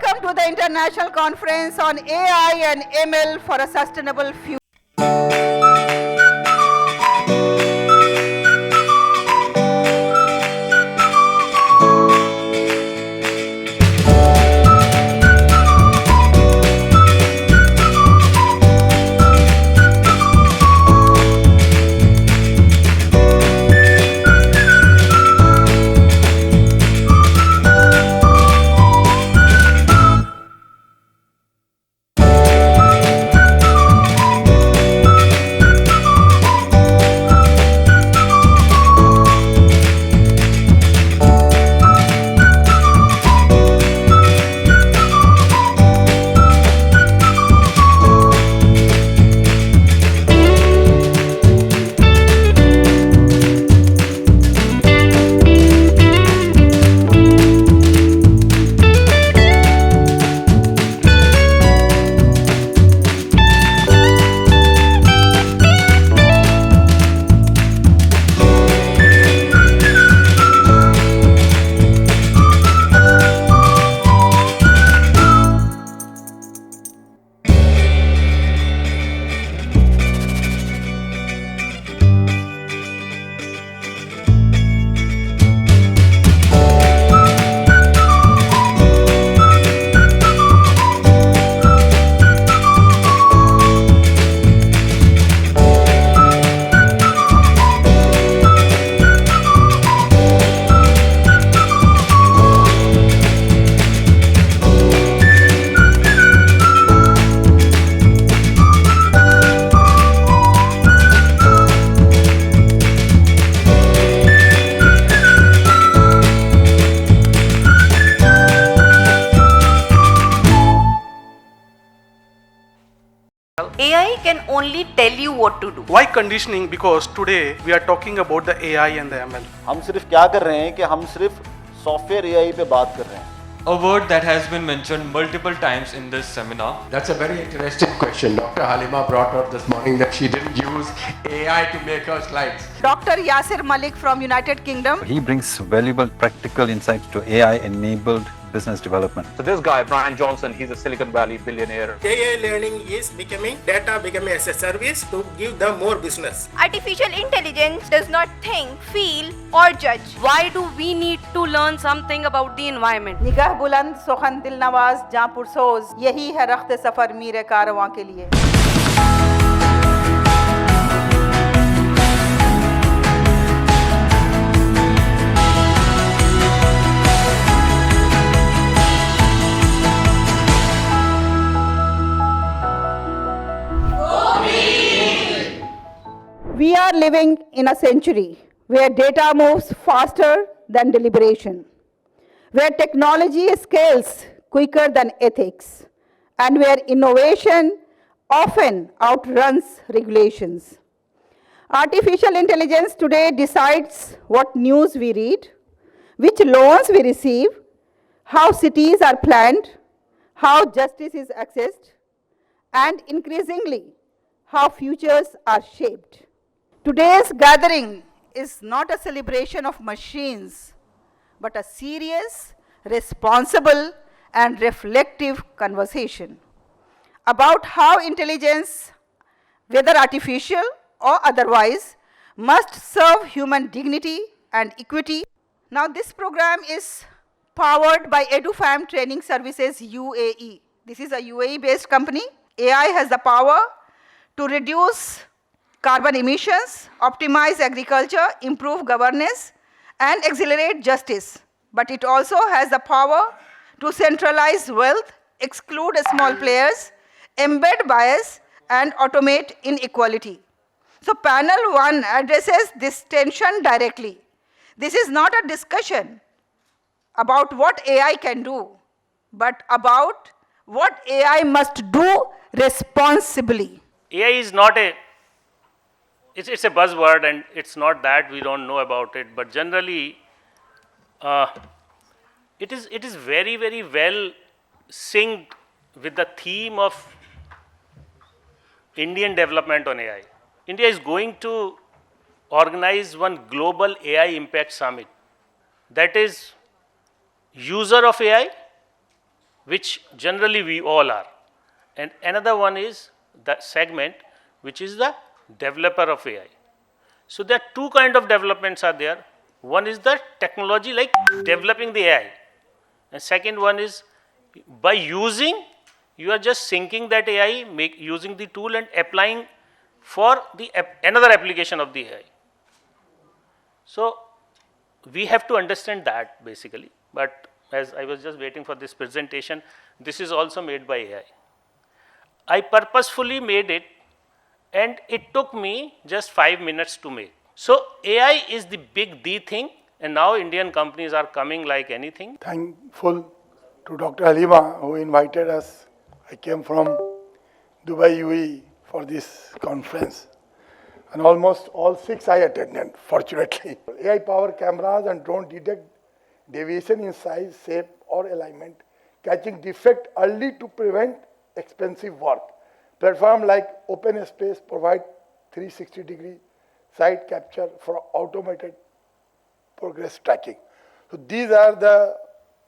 welcome to the International Conference on AI and ML for a Sustainable Future. AI can only tell you what to do. Why conditioning? Because today we are talking about the AI and the ML. हम सिर्फ क्या कर रहे हैं कि हम सिर्फ software AI पे बात कर रहे हैं. A word that has been mentioned multiple times in this seminar. That's a very interesting question. Dr. Halima brought up this morning that she didn't use AI to make her slides. Dr. Yasir Malik from United Kingdom. He brings valuable practical insights to AI-enabled business development. So this guy, Brian Johnson, he's a Silicon Valley billionaire. AI learning is becoming as a service to give them more business. Artificial intelligence does not think, feel or judge. Why do we need to learn something about the environment? निगाह बुलंद सुखन दिल नवाज जहाँ पुरसोज यही है रख्त सफर मीरे कारवां के लिए. We are living in a century where data moves faster than deliberation, where technology scales quicker than ethics, and where innovation often outruns regulations. Artificial intelligence today decides what news we read, which loans we receive, how cities are planned, how justice is accessed, and increasingly, how futures are shaped. Today's gathering is not a celebration of machines, but a serious, responsible, and reflective conversation about how intelligence, whether artificial or otherwise, must serve human dignity and equity. Now, this program is powered by EduFam Training Services UAE. This is a UAE-based company. AI has the power to reduce carbon emissions, optimize agriculture, improve governance, and accelerate justice. But it also has the power to centralize wealth, exclude small players, embed bias, and automate inequality. So panel 1 addresses this tension directly. This is not a discussion about what AI can do, but about what AI must do responsibly. AI is not it's a buzzword, and it's not that we don't know about it, but generally it is very, very well synced with the theme of Indian development on AI. India is going to organize one global AI impact summit, that is user of AI which generally we all are. And another one is the segment which is the developer of AI. So there are two kind of developments are there. One is the technology like developing the AI. And second one is by using, you are just syncing that AI, using the tool and applying for the another application of the AI. So we have to understand that basically. But as I was just waiting for this presentation, this is also made by AI. I purposefully made it and it took me just 5 minutes to make. So AI is the big D thing, and now Indian companies are coming like anything. Thankful to Dr. Halima who invited us. I came from Dubai UAE for this conference, and almost all 6 I attended, fortunately. AI powered cameras and drone detect deviation in size, shape or alignment, catching defect early to prevent expensive work. Platform like OpenSpace provide 360-degree site capture for automated progress tracking. So these are the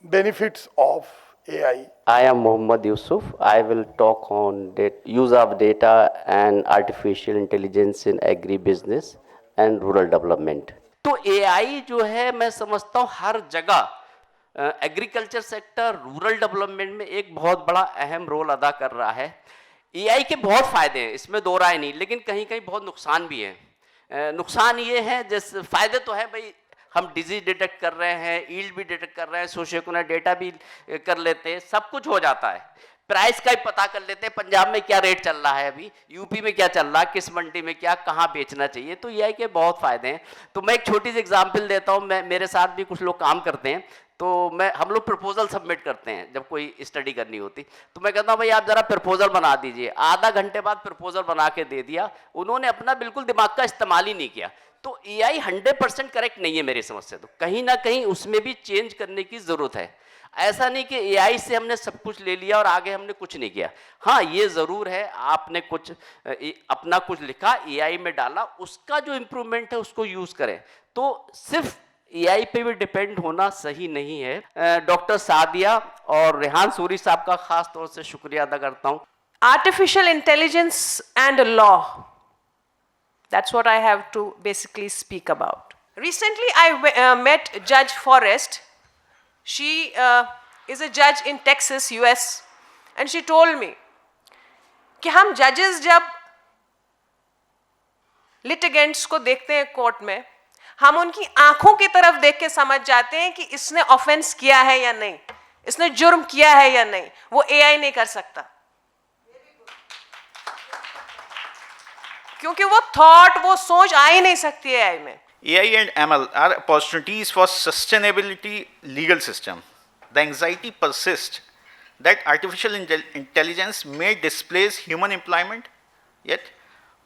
benefits of AI. I am Mohammad Yusuf. I will talk on use of data and artificial intelligence in agribusiness and rural development. तो AI जो है मैं समझता हूँ हर जगह agriculture sector, rural development में एक बहुत बड़ा अहम रोल अदा कर रहा है. AI के बहुत फ़ायदे हैं, इसमें दो राय नहीं, लेकिन कहीं कहीं बहुत नुकसान भी हैं. नुकसान ये है, जैसे फ़ायदे तो है भाई, हम डिजीज डिटेक्ट कर रहे हैं, ईल्ड भी डिटेक्ट कर रहे हैं, सोशियो इकोनॉमिक डेटा भी कर लेते हैं, सब कुछ हो जाता है. प्राइस का ही पता कर लेते हैं, पंजाब में क्या रेट चल रहा है अभी, यूपी में क्या चल रहा है, किस मंडी में क्या, कहाँ बेचना चाहिए. तो AI के बहुत फ़ायदे हैं. तो मैं एक छोटी सी एग्जांपल देता हूँ. मेरे साथ भी कुछ लोग काम करते हैं, तो हम लोग प्रपोजल सबमिट करते हैं जब कोई स्टडी करनी होती. तो मैं कहता हूँ भाई आप ज़रा प्रपोजल बना दीजिए. आधा घंटे बाद प्रपोजल बना के दे दिया, उन्होंने अपना बिल्कुल दिमाग का इस्तेमाल ही नहीं किया. तो AI 100% करेक्ट नहीं है मेरी समझ से. तो कहीं ना कहीं उसमें भी चेंज करने की ज़रूरत है. ऐसा नहीं कि AI से हमने सब कुछ ले लिया और आगे हमने कुछ नहीं किया. हाँ, ये ज़रूर है, आपने कुछ अपना कुछ लिखा, AI में डाला, उसका जो इम्प्रूवमेंट है उसको यूज़ करें. तो सिर्फ AI पे भी डिपेंड होना सही नहीं है. डॉक्टर सादिया और रेहान सूरी साहब का खास तौर से शुक्रिया अदा करता हूँ. Artificial intelligence and law. That's what I have to basically speak about. Recently, I met Judge Forrest. She is a judge in Texas, US, and she told me कि हम judges जब litigants को देखते हैं कोर्ट में, हम उनकी आंखों की तरफ देख के समझ जाते हैं कि इसने ऑफेंस किया है या नहीं, इसने जुर्म किया है या नहीं. वो AI नहीं कर सकता, क्योंकि वो थॉट, वो सोच आ ही नहीं सकती है AI में. AI and ML are opportunities for sustainability legal system. The anxiety persists that artificial intelligence may displace human employment, yet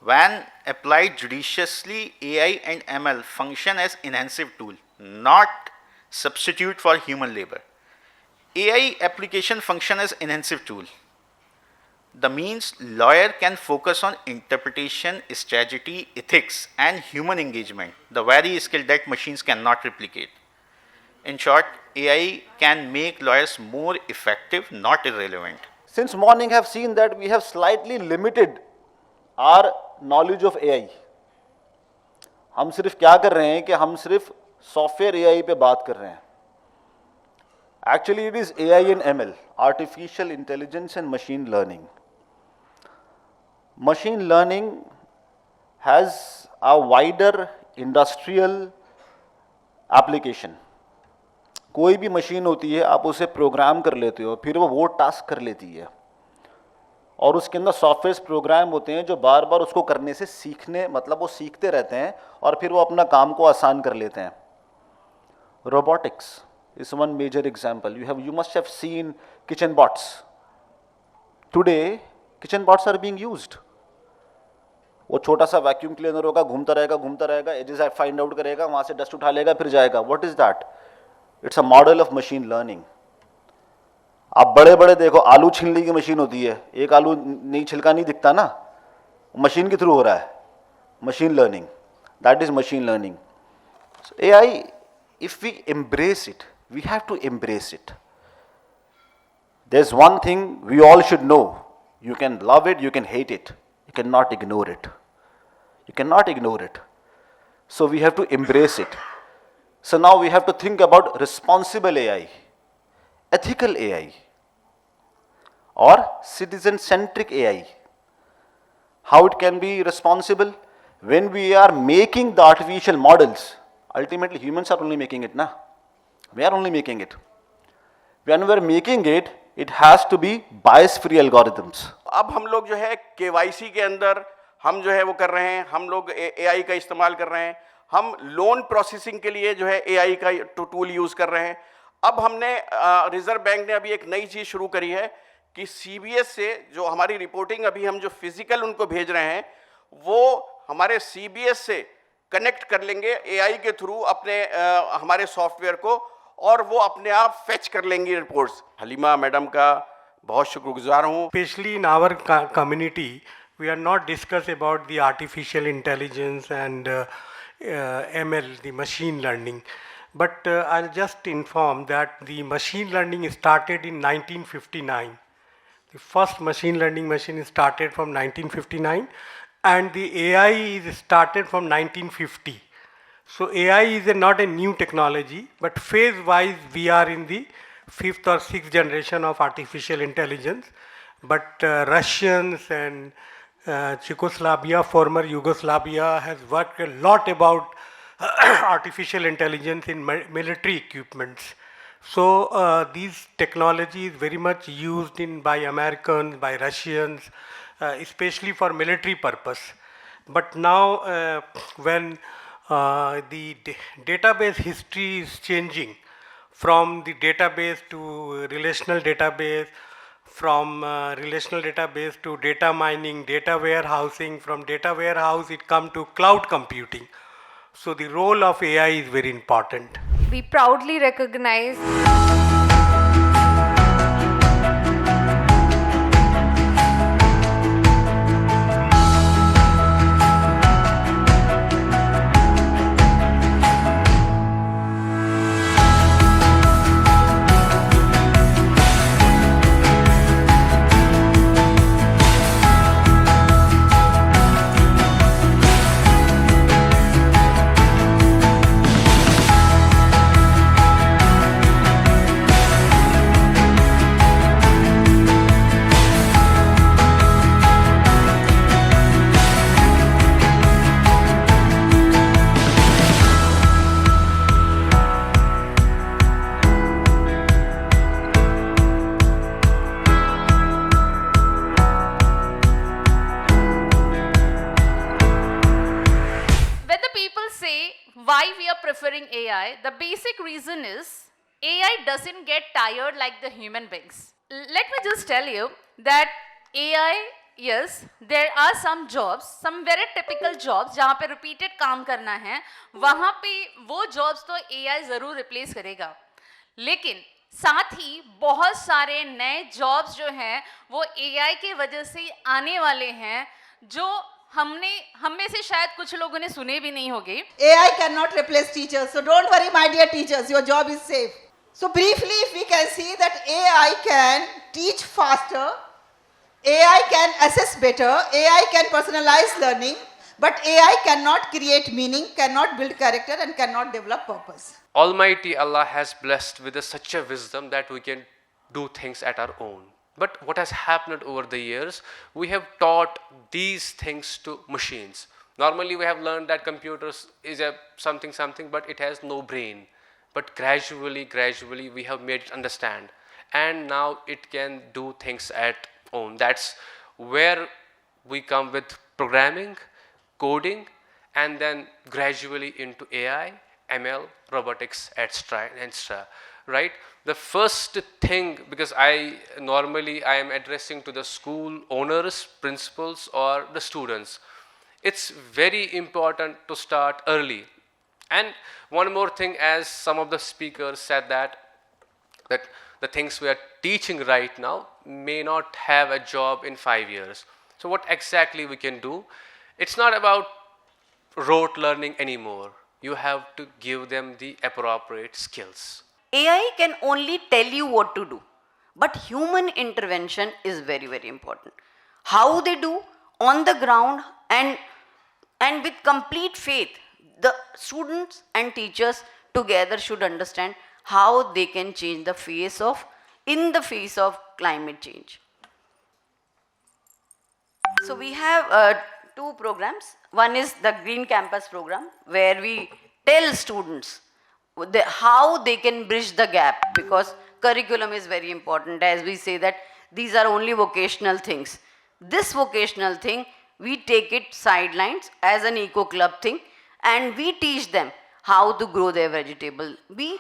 when applied judiciously, AI and ML function as enhancing tool, not substitute for human labor. AI application function as enhancing tool. The means lawyer can focus on interpretation, strategy, ethics, and human engagement, the very skill that machines cannot replicate. In short, AI can make lawyers more effective, not irrelevant. Since morning, have seen that we have slightly limited our knowledge of AI. हम सिर्फ क्या कर रहे हैं कि हम सिर्फ software AI पे बात कर रहे हैं. Actually, it is AI and ML, artificial intelligence and machine learning. Machine learning has a wider industrial application. कोई भी मशीन होती है, आप उसे प्रोग्राम कर लेते हो, फिर वो टास्क कर लेती है, और उसके अंदर सॉफ्टवेयर प्रोग्राम होते हैं जो बार बार उसको करने से सीखने, मतलब वो सीखते रहते हैं और फिर वो अपना काम को आसान कर लेते हैं. Robotics is one major example. You must have seen kitchen bots. Today, kitchen bots are being used. वो छोटा सा वैक्यूम क्लीनर होगा, घूमता रहेगा, एजेस फाइंड आउट करेगा, वहाँ से डस्ट उठा लेगा, फिर जाएगा. What is that? It's a model of machine learning. आप बड़े बड़े देखो, आलू छीलने की मशीन होती है, एक आलू नहीं छिलका नहीं दिखता ना, मशीन के थ्रू हो रहा है. Machine learning, that is machine learning. AI, if we embrace it, we have to embrace it. There's one thing we all should know. You can love it, you can hate it. You cannot ignore it. You cannot ignore it. So we have to embrace it. So now we have to think about responsible AI, ethical AI, or citizen-centric AI. How it can be responsible? When we are making the artificial models, ultimately humans are only making it, na? We are only making it. When we are making it, it has to be bias-free algorithms. अब हम लोग जो है KYC के अंदर हम जो है वो कर रहे हैं, हम लोग AI का इस्तेमाल कर रहे हैं, हम लोन प्रोसेसिंग के लिए जो है AI का टूल यूज कर रहे हैं. अब हमने रिजर्व बैंक ने अभी एक नई चीज शुरू करी है कि CBS से जो हमारी रिपोर्टिंग अभी हम जो फिजिकल उनको भेज रहे हैं वो हमारे CBS से कनेक्ट कर लेंगे AI के थ्रू अपने हमारे सॉफ्टवेयर को और वो अपने आप फेच कर लेंगी रिपोर्ट्स. हलीमा मैडम का बहुत शुक्रगुजार हूँ. Especially in our community, we are not discuss about the artificial intelligence and ML, the machine learning. But I'll just inform that the machine learning started in 1959. The first machine learning machine started from 1959 and the AI is started from 1950. So AI is not a new technology, but phase-wise we are in the 5th or 6th generation of artificial intelligence. But Russians and Czechoslovakia, former Yugoslavia, has worked a lot about artificial intelligence in military equipments. So these technologies very much used by Americans, by Russians, especially for military purpose. But now when the database history is changing from the database to relational database, from relational database to data mining, data warehousing, from data warehouse it come to cloud computing. So the role of AI is very important. We proudly recognize why we are preferring AI, the basic reason is AI doesn't get tired like the human beings. Let me just tell you that AI, yes, there are some jobs, some very typical jobs जहाँ पे repeated काम करना है, वहाँ पे वो jobs तो AI ज़रूर replace करेगा. लेकिन साथ ही बहुत सारे नए jobs जो हैं वो AI के वजह से आने वाले हैं जो हम में से शायद कुछ लोगों ने सुने भी नहीं होंगे. AI cannot replace teachers, so don't worry, my dear teachers, your job is safe. So briefly, if we can see that AI can teach faster, AI can assess better, AI can personalize learning, but AI cannot create meaning, cannot build character, and cannot develop purpose. Almighty Allah has blessed with such a wisdom that we can do things at our own. But what has happened over the years, we have taught these things to machines. Normally we have learned that computers is a something, but it has no brain. But gradually we have made it understand. And now it can do things at own. That's where we come with programming, coding, and then gradually into AI, ML, robotics, etc. Right? The first thing, because I am addressing to the school owners, principals, or the students. It's very important to start early. And one more thing, as some of the speakers said that the things we are teaching right now may not have a job in 5 years. So what exactly we can do? It's not about rote learning anymore. You have to give them the appropriate skills. AI can only tell you what to do, But human intervention is very, very important. How they do on the ground and with complete faith, the students and teachers together should understand how they can change the face of, in the face of climate change. So we have two programs. One is the Green Campus program, where we tell students how they can bridge the gap, because curriculum is very important. As we say that these are only vocational things. This vocational thing, we take it sidelines as an eco club thing, and we teach them how to grow their vegetable. We,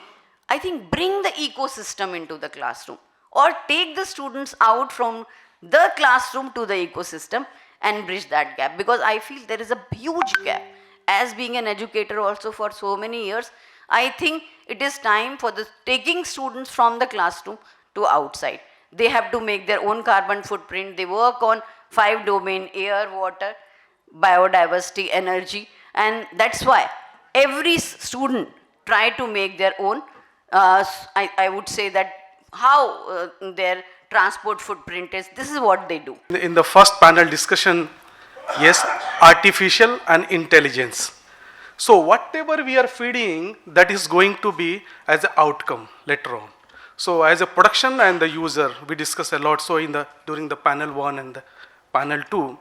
I think, bring the ecosystem into the classroom, or take the students out from the classroom to the ecosystem and bridge that gap, because I feel there is a huge gap. As being an educator also for so many years, I think it is time for the taking students from the classroom to outside. They have to make their own carbon footprint. They work on 5 domains: air, water, biodiversity, energy, and that's why every student try to make their own, I would say that how their transport footprint is. This is what they do. In the first panel discussion, yes, artificial and intelligence. So whatever we are feeding, that is going to be as an outcome later on. So as a production and the user, we discuss a lot. So during the panel 1 and the panel 2.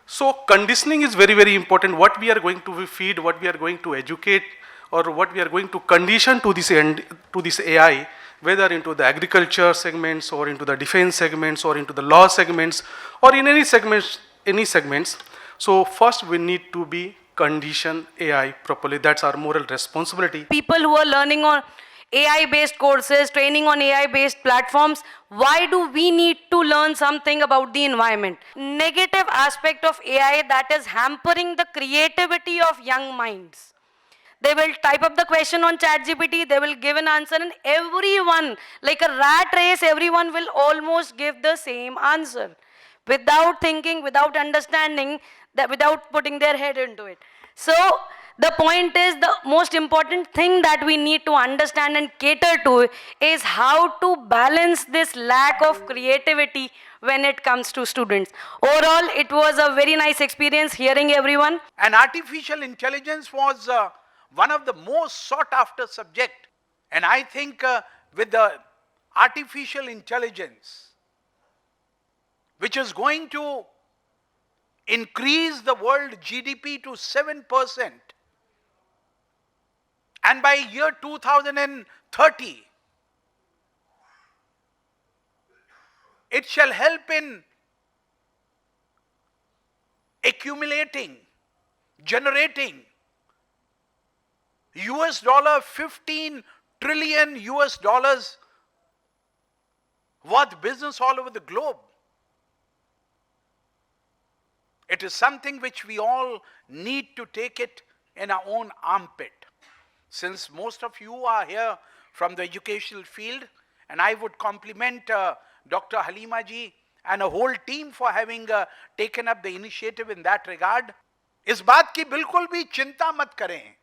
So conditioning is very, very important. What we are going to feed, what we are going to educate, or what we are going to condition to this AI, whether into the agriculture segments, or into the defense segments, or into the law segments, or in any segments. So first we need to be condition AI properly. That's our moral responsibility. People who are learning on AI-based courses, training on AI-based platforms, why do we need to learn something about the environment? Negative aspect of AI that is hampering the creativity of young minds. They will type up the question on ChatGPT, they will give an answer, and everyone, like a rat race, everyone will almost give the same answer without thinking, without understanding, that without putting their head into it. So the point is, the most important thing that we need to understand and cater to is how to balance this lack of creativity when it comes to students. Overall, it was a very nice experience hearing everyone. And artificial intelligence was one of the most sought after subject. And I think with the artificial intelligence, which is going to increase the world GDP to 7%, and by year 2030, it shall help in accumulating, generating $15 trillion worth business all over the globe. It is something which we all need to take it in our own armpit. Since most of you are here from the educational field, and I would compliment Dr. Halima ji and a whole team for having taken up the initiative in that regard. इस बात की बिल्कुल भी चिंता मत करें.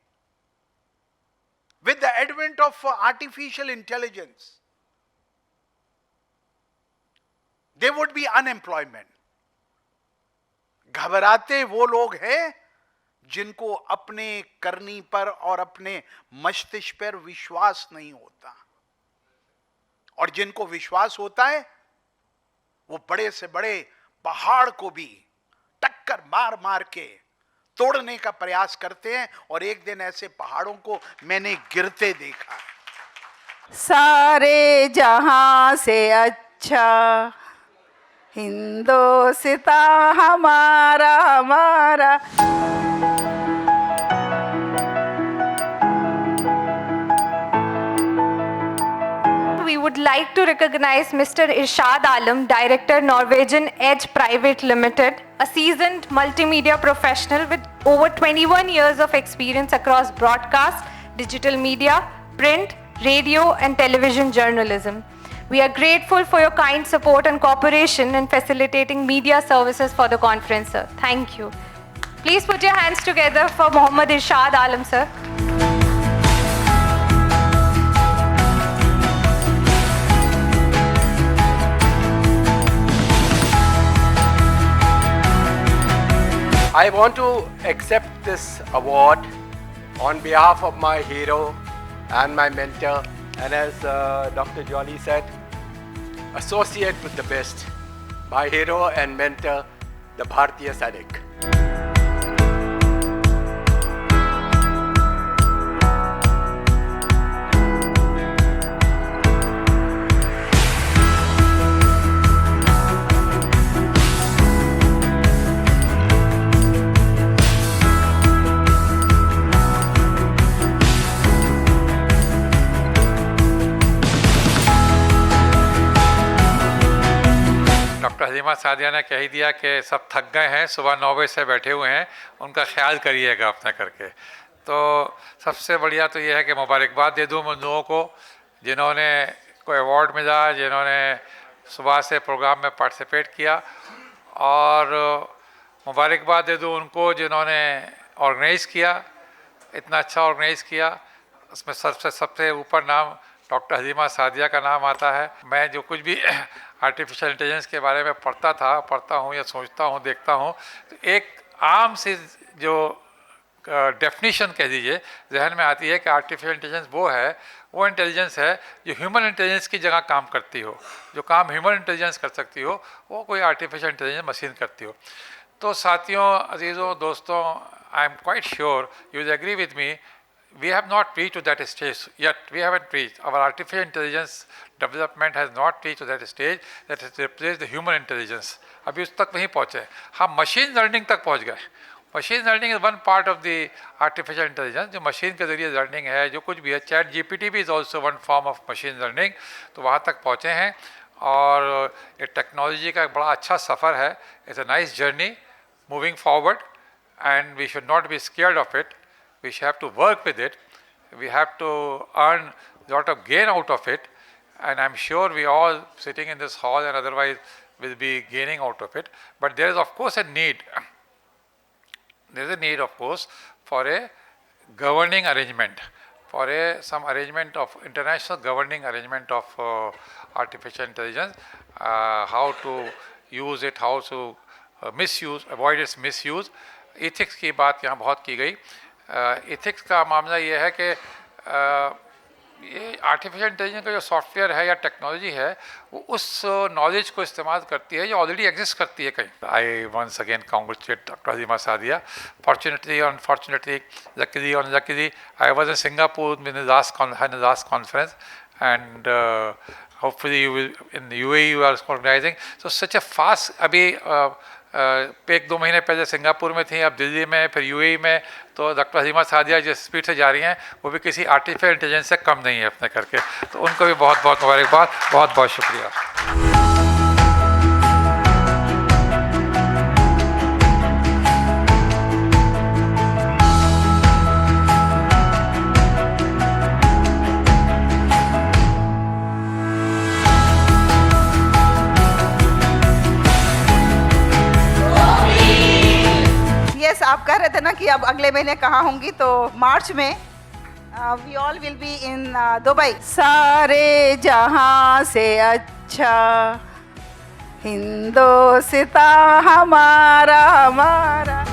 With the advent of artificial intelligence, there would be unemployment. घबराते वो लोग हैं जिनको अपने करनी पर और अपने मस्तिष्क पर विश्वास नहीं होता, और जिनको विश्वास होता है वो बड़े से बड़े पहाड़ को भी टक्कर मार मार के तोड़ने का प्रयास करते हैं, और एक दिन ऐसे पहाड़ों को मैंने गिरते देखा. सारे जहां से अच्छा हिंदुस्तान हमारा हमारा. We would like to recognize Mr. Irshad Alam, Director, Norwegian Edge Private Limited, a seasoned multimedia professional with over 21 years of experience across broadcast, digital media, print, radio and television journalism. We are grateful for your kind support and cooperation in facilitating media services for the conference, sir. Thank you. Please put your hands together for Mohammad Irshad Alam, sir. I want to accept this award on behalf of my hero and my mentor, and as Dr. Jolly said, associate with the best, my hero and mentor, the Bharatiya Sainik. Doctor Halima Sadia ने कह ही दिया कि सब थक गए हैं, सुबह 9 बजे से बैठे हुए हैं, उनका ख्याल करिएगा अपना करके। तो सबसे बढ़िया तो ये है कि मुबारकबाद दे दूँ उन लोगों को जिन्होंने कोई अवार्ड मिला, जिन्होंने सुबह से प्रोग्राम में पार्टिसिपेट किया, और मुबारकबाद दे दूँ उनको जिन्होंने ऑर्गेनाइज़ किया, इतना अच्छा ऑर्गेनाइज़ किया। उसमें सबसे ऊपर नाम डॉक्टर हलीमा सादिया का नाम आता है। मैं जो कुछ भी आर्टिफिशियल इंटेलिजेंस के बारे में पढ़ता हूँ या सोचता हूँ, देखता हूँ, तो एक आम सी जो डेफिनेशन कह दीजिए जहन में आती है कि आर्टिफिशियल इंटेलिजेंस वो इंटेलिजेंस है जो ह्यूमन इंटेलिजेंस की जगह काम करती हो। जो काम ह्यूमन इंटेलिजेंस कर सकती हो वो कोई आर्टिफिशियल इंटेलिजेंस मशीन करती हो। तो साथियों, अजीज़ों, दोस्तों, I am quite sure you will agree with me, we have not reached to that stage yet. We haven't reached. Our artificial intelligence development has not reached to that stage that has replaced the human intelligence. अभी उस तक नहीं पहुँचे। हम machine learning तक पहुँच गए। Machine learning is one part of the artificial intelligence, जो मशीन के ज़रिए लर्निंग है, जो कुछ भी है। चैट GPT भी is also one form of machine learning. तो वहाँ तक पहुँचे हैं और ये टेक्नोलॉजी का एक बड़ा अच्छा सफ़र है। It's a nice journey moving forward and we should not be scared of it. We should have to work with it. We have to earn a lot of gain out of it, and I'm sure we all sitting in this hall and otherwise will be gaining out of it. But there is of course a need. There is a need, of course, for a governing arrangement, for some arrangement of international governing arrangement of artificial intelligence, how to use it, how to misuse, avoid its misuse. Ethics की बात यहाँ बहुत की गई। Ethics का मामला ये है कि ये आर्टिफिशियल इंटेलिजेंस का जो सॉफ्टवेयर है या टेक्नोलॉजी है वो उस नॉलेज को इस्तेमाल करती है जो ऑलरेडी एग्जिस्ट करती है कहीं। I once again congratulate doctor Halima Sadia. Fortunately और अनफॉर्चुनेटली, लकीली और unluckily, I was in Singapore in the last conference, and hopefully you will in the UAE you are organizing. So such a fast, अभी 1-2 महीने पहले Singapore में थी, अब दिल्ली में, फिर यूएई में. तो डॉक्टर हलीमा सादिया जिस स्पीड से जा रही हैं वो भी किसी आर्टिफिशियल इंटेलिजेंस से कम नहीं है अपने करके. तो उनको भी बहुत बहुत मुबारकबाद, बहुत बहुत शुक्रिया. आप कह रहे थे ना कि अब अगले महीने कहाँ होंगी, तो मार्च में we all will be in Dubai. सारे जहां से अच्छा हिंदुस्तान हमारा हमारा.